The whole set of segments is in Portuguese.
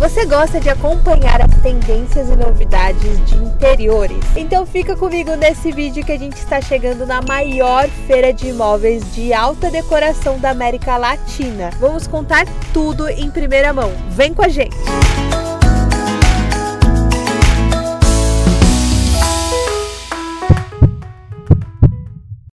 Você gosta de acompanhar as tendências e novidades de interiores? Então fica comigo nesse vídeo que a gente está chegando na maior feira de imóveis de alta decoração da América Latina. Vamos contar tudo em primeira mão. Vem com a gente!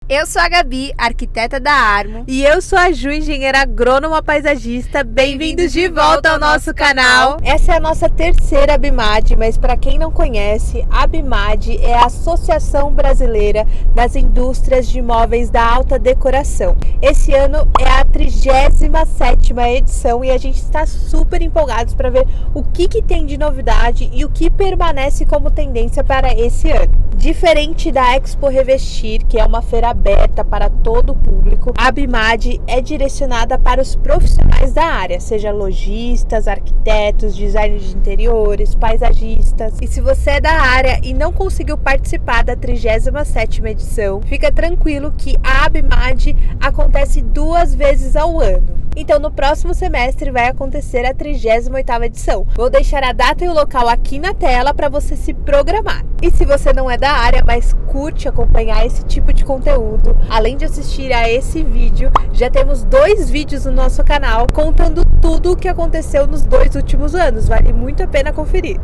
Eu sou a Gabi, arquiteta da Armo. E eu sou a Ju, engenheira agrônoma paisagista. Bem-vindos de volta ao nosso canal. Essa é a nossa terceira ABIMAD, mas para quem não conhece, a ABIMAD é a Associação Brasileira das Indústrias de Imóveis da Alta Decoração. Esse ano é a 37ª edição e a gente está super empolgados para ver o que tem de novidade e o que permanece como tendência para esse ano. Diferente da Expo Revestir, que é uma feira aberta para todo o público, a ABIMAD é direcionada para os profissionais da área, seja lojistas, arquitetos, designers de interiores, paisagistas. E se você é da área e não conseguiu participar da 37ª edição, fica tranquilo que a ABIMAD acontece 2 vezes ao ano. Então no próximo semestre vai acontecer a 38ª edição. Vou deixar a data e o local aqui na tela para você se programar. E se você não é da área, mas curte acompanhar esse tipo de conteúdo, além de assistir a esse vídeo, já temos 2 vídeos no nosso canal contando tudo o que aconteceu nos 2 últimos anos. Vale muito a pena conferir.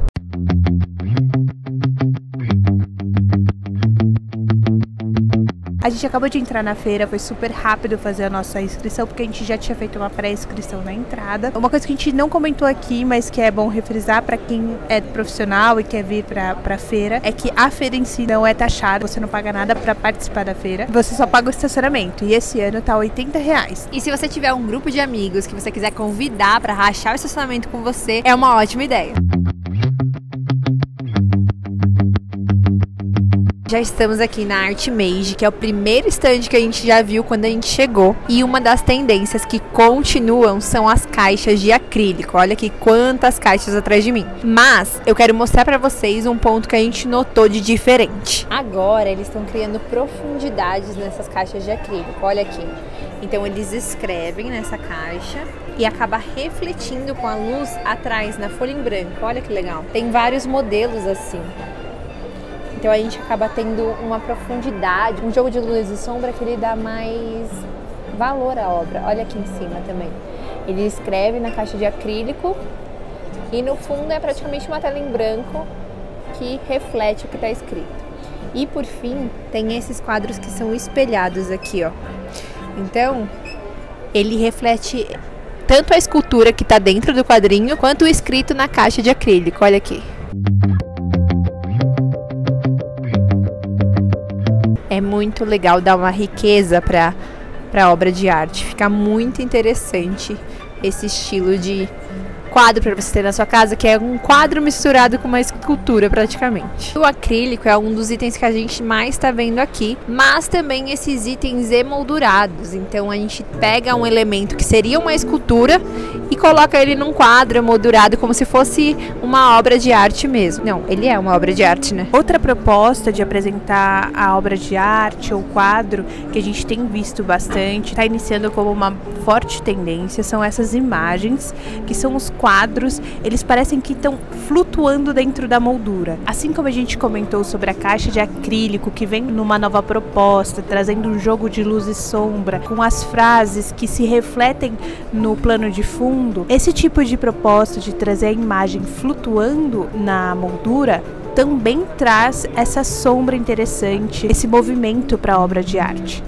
A gente acabou de entrar na feira, foi super rápido fazer a nossa inscrição, porque a gente já tinha feito uma pré-inscrição na entrada. Uma coisa que a gente não comentou aqui, mas que é bom refrisar para quem é profissional e quer vir pra feira, é que a feira em si não é taxada, você não paga nada para participar da feira, você só paga o estacionamento, e esse ano tá R$80. E se você tiver um grupo de amigos que você quiser convidar para rachar o estacionamento com você, é uma ótima ideia. Já estamos aqui na Artmage, que é o primeiro stand que a gente já viu quando a gente chegou. E uma das tendências que continuam são as caixas de acrílico. Olha aqui quantas caixas atrás de mim. Mas eu quero mostrar pra vocês um ponto que a gente notou de diferente. Agora eles estão criando profundidades nessas caixas de acrílico. Olha aqui. Então eles escrevem nessa caixa e acaba refletindo com a luz atrás na folha em branco. Olha que legal. Tem vários modelos assim. Então a gente acaba tendo uma profundidade, um jogo de luz e sombra que ele dá mais valor à obra. Olha aqui em cima também. Ele escreve na caixa de acrílico e no fundo é praticamente uma tela em branco que reflete o que está escrito. E por fim, tem esses quadros que são espelhados aqui, ó. Então, ele reflete tanto a escultura que está dentro do quadrinho, quanto o escrito na caixa de acrílico. Olha aqui. É muito legal dar uma riqueza para a obra de arte. Fica muito interessante esse estilo de quadro para você ter na sua casa, que é um quadro misturado com uma escultura praticamente. O acrílico é um dos itens que a gente mais está vendo aqui, mas também esses itens emoldurados. Então a gente pega um elemento que seria uma escultura e coloca ele num quadro emoldurado como se fosse uma obra de arte mesmo. Não, ele é uma obra de arte, né? Outra proposta de apresentar a obra de arte ou quadro que a gente tem visto bastante, está iniciando como uma forte tendência, são essas imagens, que são os quadros, eles parecem que estão flutuando dentro da moldura. Assim como a gente comentou sobre a caixa de acrílico, que vem numa nova proposta, trazendo um jogo de luz e sombra, com as frases que se refletem no plano de fundo, esse tipo de proposta de trazer a imagem flutuando na moldura também traz essa sombra interessante, esse movimento para a obra de arte.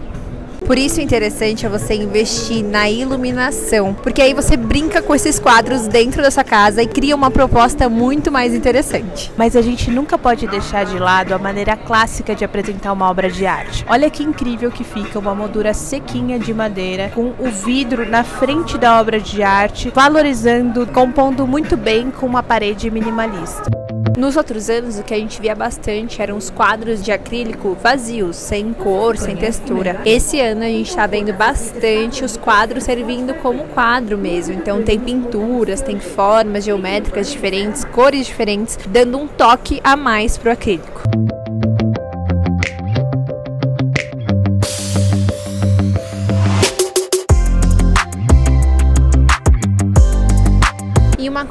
Por isso o interessante é você investir na iluminação, porque aí você brinca com esses quadros dentro da sua casa e cria uma proposta muito mais interessante. Mas a gente nunca pode deixar de lado a maneira clássica de apresentar uma obra de arte. Olha que incrível que fica uma moldura sequinha de madeira, com o vidro na frente da obra de arte, valorizando, compondo muito bem com uma parede minimalista. Nos outros anos, o que a gente via bastante eram os quadros de acrílico vazios, sem cor, sem textura. Esse ano a gente está vendo bastante os quadros servindo como quadro mesmo. Então tem pinturas, tem formas geométricas diferentes, cores diferentes, dando um toque a mais pro acrílico.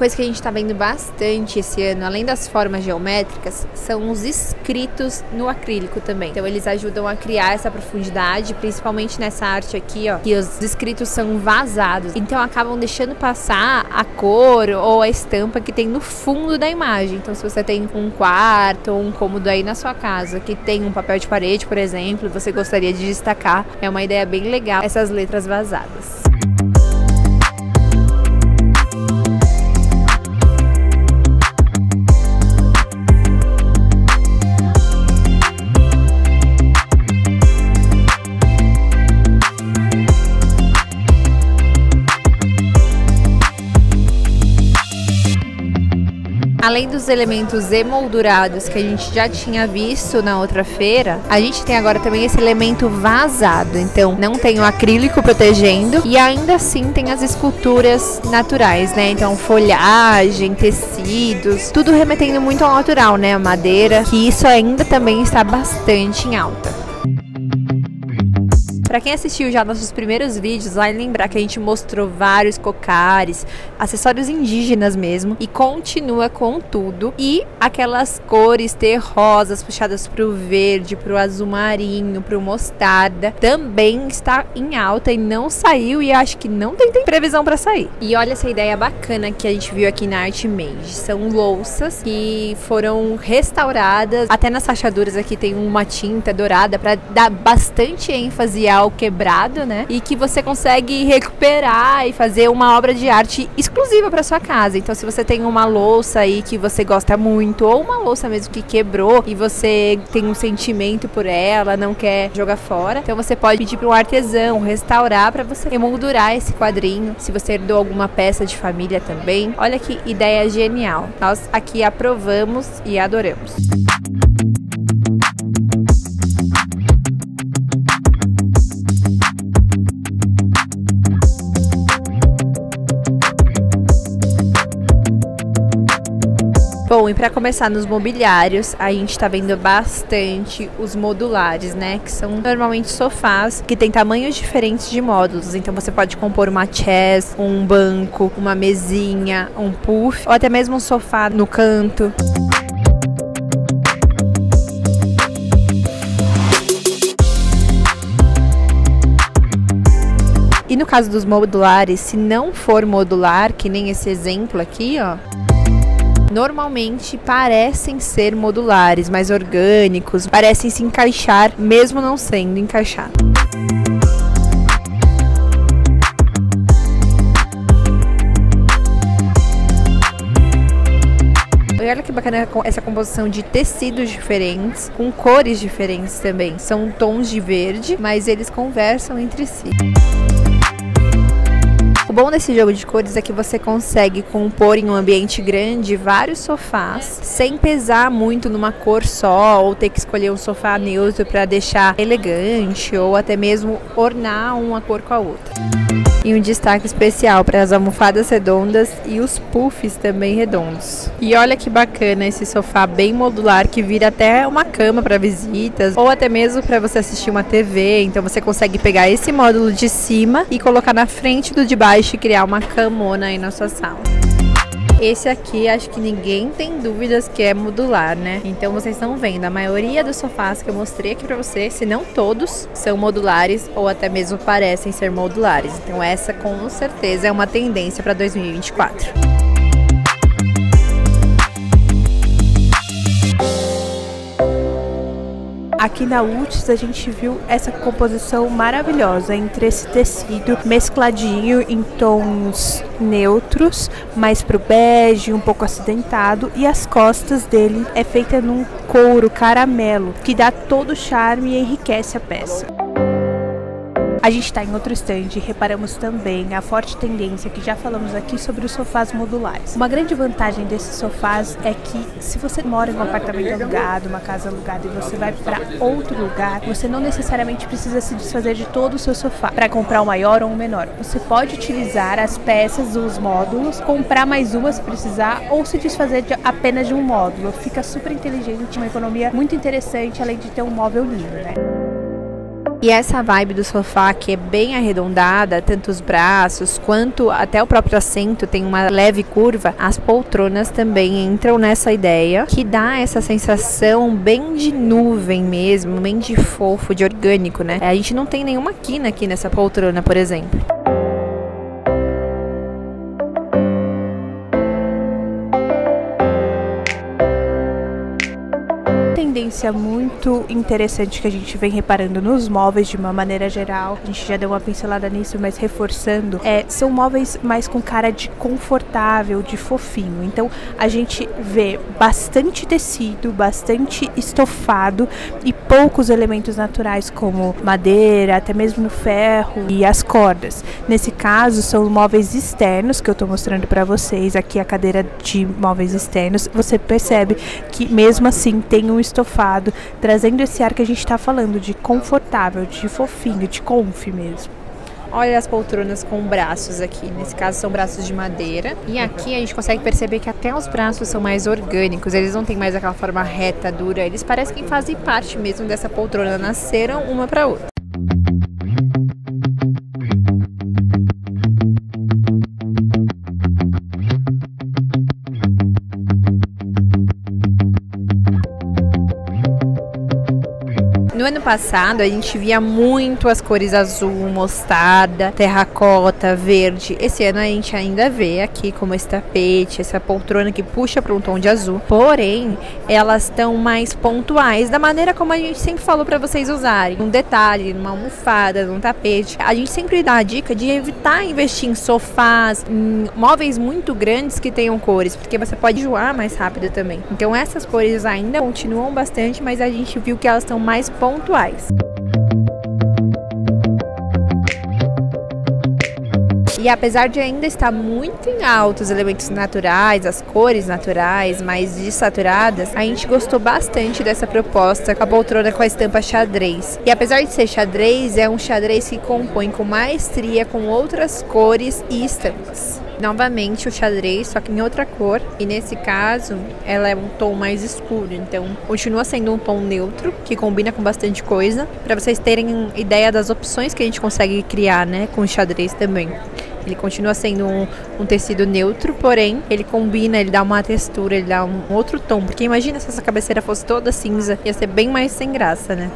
coisa que a gente tá vendo bastante esse ano, além das formas geométricas, são os escritos no acrílico também. Então eles ajudam a criar essa profundidade, principalmente nessa arte aqui, ó, que os escritos são vazados. Então acabam deixando passar a cor ou a estampa que tem no fundo da imagem. Então se você tem um quarto ou um cômodo aí na sua casa que tem um papel de parede, por exemplo, você gostaria de destacar, é uma ideia bem legal essas letras vazadas. Além dos elementos emoldurados que a gente já tinha visto na outra feira, a gente tem agora também esse elemento vazado. Então não tem o acrílico protegendo e ainda assim tem as esculturas naturais, né? Então folhagem, tecidos, tudo remetendo muito ao natural, né? A madeira, que isso ainda também está bastante em alta. Para quem assistiu já nossos primeiros vídeos, vai lembrar que a gente mostrou vários cocares, acessórios indígenas mesmo, e continua com tudo. E aquelas cores terrosas puxadas pro verde, pro azul marinho, pro mostarda, também está em alta e não saiu, e acho que não tem previsão para sair. E olha essa ideia bacana que a gente viu aqui na Artmage. São louças que foram restauradas, até nas rachaduras aqui tem uma tinta dourada para dar bastante ênfase ao quebrado, né? E que você consegue recuperar e fazer uma obra de arte exclusiva para sua casa. Então, se você tem uma louça aí que você gosta muito, ou uma louça mesmo que quebrou e você tem um sentimento por ela, não quer jogar fora, então você pode pedir para um artesão restaurar para você emoldurar esse quadrinho. Se você herdou alguma peça de família também, olha que ideia genial. Nós aqui aprovamos e adoramos. Bom, e para começar nos mobiliários, a gente tá vendo bastante os modulares, né? Que são normalmente sofás que tem tamanhos diferentes de módulos. Então você pode compor uma chaise, um banco, uma mesinha, um puff, ou até mesmo um sofá no canto. E no caso dos modulares, se não for modular, que nem esse exemplo aqui, ó, normalmente parecem ser modulares, mais orgânicos, parecem se encaixar, mesmo não sendo encaixado. Olha que bacana essa composição de tecidos diferentes, com cores diferentes também. São tons de verde, mas eles conversam entre si. O bom desse jogo de cores é que você consegue compor em um ambiente grande vários sofás sem pesar muito numa cor só, ou ter que escolher um sofá neutro para deixar elegante, ou até mesmo ornar uma cor com a outra. E um destaque especial para as almofadas redondas e os puffs também redondos. E olha que bacana esse sofá bem modular que vira até uma cama para visitas ou até mesmo para você assistir uma TV. Então você consegue pegar esse módulo de cima e colocar na frente do de baixo e criar uma camona aí na sua sala. Esse aqui, acho que ninguém tem dúvidas que é modular, né? Então vocês estão vendo, a maioria dos sofás que eu mostrei aqui pra vocês, se não todos, são modulares ou até mesmo parecem ser modulares. Então essa com certeza é uma tendência para 2024. Aqui na UTS a gente viu essa composição maravilhosa entre esse tecido mescladinho em tons neutros, mais pro bege, um pouco acidentado, e as costas dele é feita num couro caramelo, que dá todo o charme e enriquece a peça. A gente está em outro stand e reparamos também a forte tendência que já falamos aqui sobre os sofás modulares. Uma grande vantagem desses sofás é que se você mora em um apartamento alugado, uma casa alugada e você vai para outro lugar, você não necessariamente precisa se desfazer de todo o seu sofá para comprar um maior ou um menor. Você pode utilizar as peças dos módulos, comprar mais uma se precisar ou se desfazer apenas de um módulo. Fica super inteligente, uma economia muito interessante, além de ter um móvel lindo, né? E essa vibe do sofá que é bem arredondada, tanto os braços quanto até o próprio assento tem uma leve curva, as poltronas também entram nessa ideia, que dá essa sensação bem de nuvem mesmo, bem de fofo, de orgânico, né? A gente não tem nenhuma quina aqui nessa poltrona, por exemplo. Tendência muito interessante que a gente vem reparando nos móveis de uma maneira geral, a gente já deu uma pincelada nisso, mas reforçando, são móveis mais com cara de confortável, de fofinho. Então a gente vê bastante tecido, bastante estofado e poucos elementos naturais como madeira, até mesmo ferro e as cordas. Nesse caso são móveis externos que eu tô mostrando para vocês aqui, a cadeira de móveis externos. Você percebe que mesmo assim tem um estofado, trazendo esse ar que a gente tá falando de confortável, de fofinho, de conf mesmo. Olha as poltronas com braços aqui, nesse caso são braços de madeira. E aqui a gente consegue perceber que até os braços são mais orgânicos, eles não têm mais aquela forma reta, dura, eles parecem que fazem parte mesmo dessa poltrona, nasceram uma para outra. No ano passado a gente via muito as cores azul, mostarda, terracota, verde. Esse ano a gente ainda vê aqui como esse tapete, essa poltrona que puxa para um tom de azul. Porém, elas estão mais pontuais, da maneira como a gente sempre falou para vocês usarem. Um detalhe, numa almofada, num tapete. A gente sempre dá a dica de evitar investir em sofás, em móveis muito grandes que tenham cores, porque você pode enjoar mais rápido também. Então essas cores ainda continuam bastante, mas a gente viu que elas estão mais pontuais. E apesar de ainda estar muito em alta os elementos naturais, as cores naturais, mais desaturadas, a gente gostou bastante dessa proposta com a poltrona com a estampa xadrez. E apesar de ser xadrez, é um xadrez que compõe com maestria com outras cores e estampas. Novamente o xadrez, só que em outra cor, e nesse caso ela é um tom mais escuro, então continua sendo um tom neutro, que combina com bastante coisa, para vocês terem ideia das opções que a gente consegue criar, né, com o xadrez também. Ele continua sendo um tecido neutro, porém ele combina, ele dá uma textura, ele dá um outro tom, porque imagina se essa cabeceira fosse toda cinza, ia ser bem mais sem graça, né?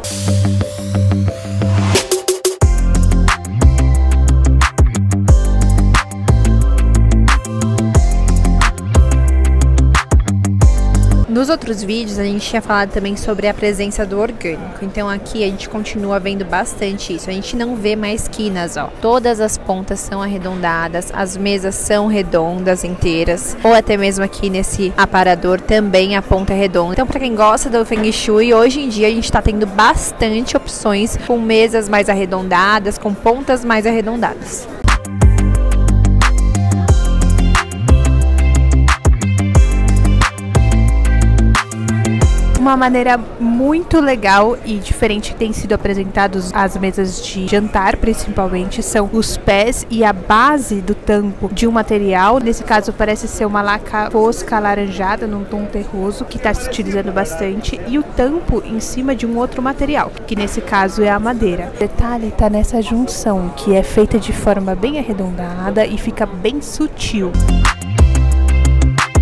Nos outros vídeos a gente tinha falado também sobre a presença do orgânico, então aqui a gente continua vendo bastante isso. A gente não vê mais quinas, ó. Todas as pontas são arredondadas, as mesas são redondas inteiras, ou até mesmo aqui nesse aparador também a ponta é redonda. Então para quem gosta do Feng Shui, hoje em dia a gente está tendo bastante opções com mesas mais arredondadas, com pontas mais arredondadas. Uma maneira muito legal e diferente que tem sido apresentados as mesas de jantar, principalmente, são os pés e a base do tampo de um material. Nesse caso parece ser uma laca fosca alaranjada, num tom terroso, que está se utilizando bastante, e o tampo em cima de um outro material, que nesse caso é a madeira. O detalhe está nessa junção, que é feita de forma bem arredondada e fica bem sutil.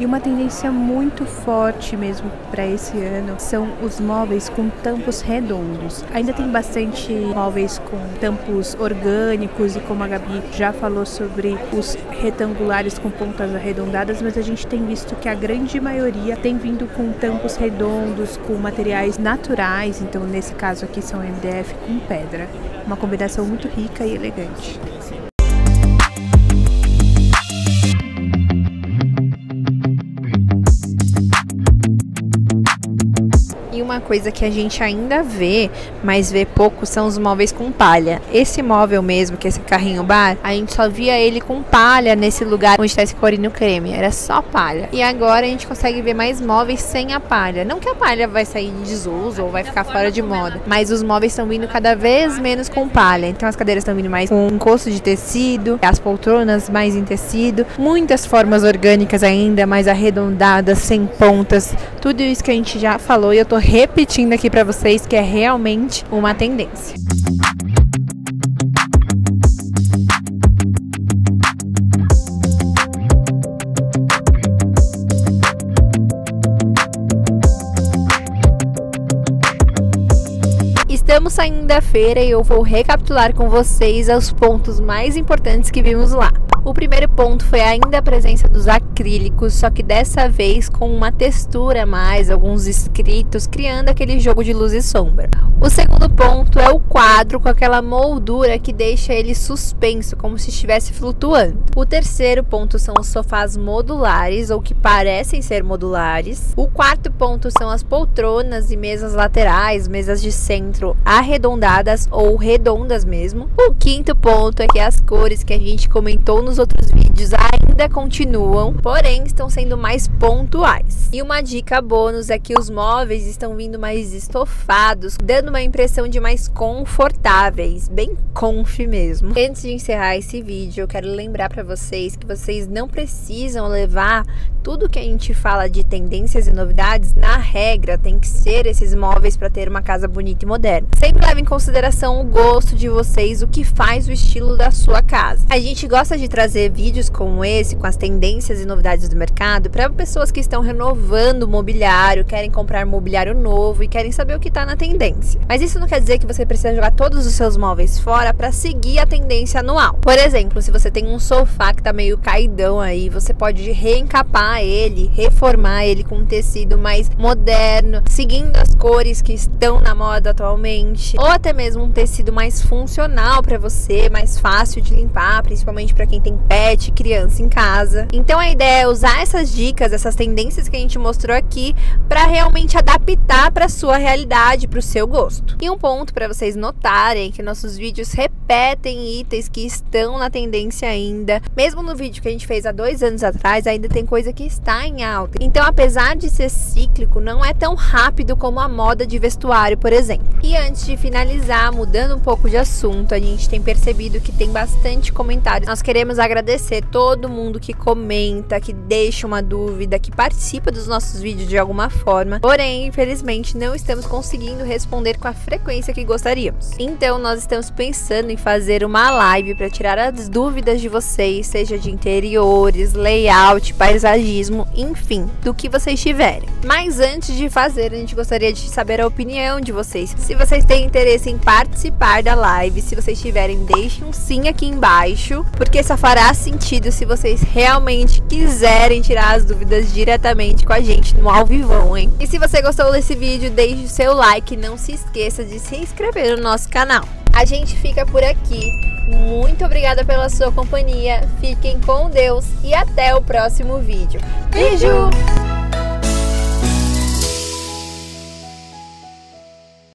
E uma tendência muito forte mesmo para esse ano são os móveis com tampos redondos. Ainda tem bastante móveis com tampos orgânicos e, como a Gabi já falou, sobre os retangulares com pontas arredondadas, mas a gente tem visto que a grande maioria tem vindo com tampos redondos, com materiais naturais. Então nesse caso aqui são MDF com pedra. Uma combinação muito rica e elegante. E uma coisa que a gente ainda vê, mas vê pouco, são os móveis com palha. Esse móvel mesmo, que é esse carrinho bar, a gente só via ele com palha nesse lugar onde está esse corino creme. Era só palha. E agora a gente consegue ver mais móveis sem a palha. Não que a palha vai sair de desuso ou vai ficar fora de moda, mas os móveis estão vindo cada vez menos com palha. Então as cadeiras estão vindo mais com encosto de tecido, as poltronas mais em tecido, muitas formas orgânicas ainda, mais arredondadas, sem pontas. Tudo isso que a gente já falou e eu tô repetindo aqui pra vocês que é realmente uma tendência. Estamos saindo da feira e eu vou recapitular com vocês os pontos mais importantes que vimos lá. O primeiro ponto foi ainda a presença dos acrílicos, só que dessa vez com uma textura a mais, alguns escritos, criando aquele jogo de luz e sombra. O segundo ponto é o quadro com aquela moldura que deixa ele suspenso, como se estivesse flutuando. O terceiro ponto são os sofás modulares, ou que parecem ser modulares. O quarto ponto são as poltronas e mesas laterais, mesas de centro arredondadas ou redondas mesmo. O quinto ponto é que as cores que a gente comentou nos outros vídeos ainda continuam, porém estão sendo mais pontuais. E uma dica bônus é que os móveis estão vindo mais estofados, dando uma impressão de mais confortáveis, bem comfy mesmo. Antes de encerrar esse vídeo, eu quero lembrar para vocês que vocês não precisam levar tudo que a gente fala de tendências e novidades na regra, tem que ser esses móveis para ter uma casa bonita e moderna. Sempre leve em consideração o gosto de vocês, o que faz o estilo da sua casa. A gente gosta de trazer vídeos como esse, com as tendências e novidades do mercado, para pessoas que estão renovando o mobiliário, querem comprar mobiliário novo e querem saber o que está na tendência. Mas isso não quer dizer que você precisa jogar todos os seus móveis fora para seguir a tendência anual. Por exemplo, se você tem um sofá que está meio caidão aí, você pode reencapar ele, reformar ele com um tecido mais moderno, seguindo as cores que estão na moda atualmente, ou até mesmo um tecido mais funcional para você, mais fácil de limpar, principalmente para quem tem pet, criança em casa. Então a ideia é usar essas dicas, essas tendências que a gente mostrou aqui, para realmente adaptar para sua realidade, para o seu gosto. E um ponto para vocês notarem que nossos vídeos repetem itens que estão na tendência ainda. Mesmo no vídeo que a gente fez há 2 anos atrás, ainda tem coisa que está em alta. Então, apesar de ser cíclico, não é tão rápido como a moda de vestuário, por exemplo. E antes de finalizar, mudando um pouco de assunto, a gente tem percebido que tem bastante comentários. Nós queremos agradecer todo mundo que comenta, que deixa uma dúvida, que participa dos nossos vídeos de alguma forma. Porém, infelizmente, não estamos conseguindo responder com a frequência que gostaríamos. Então, nós estamos pensando em fazer uma live para tirar as dúvidas de vocês, seja de interiores, layout, paisagismo, enfim, do que vocês tiverem. Mas antes de fazer, a gente gostaria de saber a opinião de vocês. Se vocês têm interesse em participar da live, se vocês tiverem, deixem um sim aqui embaixo, porque só fará sentido se vocês realmente quiserem tirar as dúvidas diretamente com a gente no ao vivão, hein? E se você gostou desse vídeo, deixe o seu like e não se esqueça de se inscrever no nosso canal. A gente fica por aqui. Muito obrigada pela sua companhia. Fiquem com Deus e até o próximo vídeo. Beijo!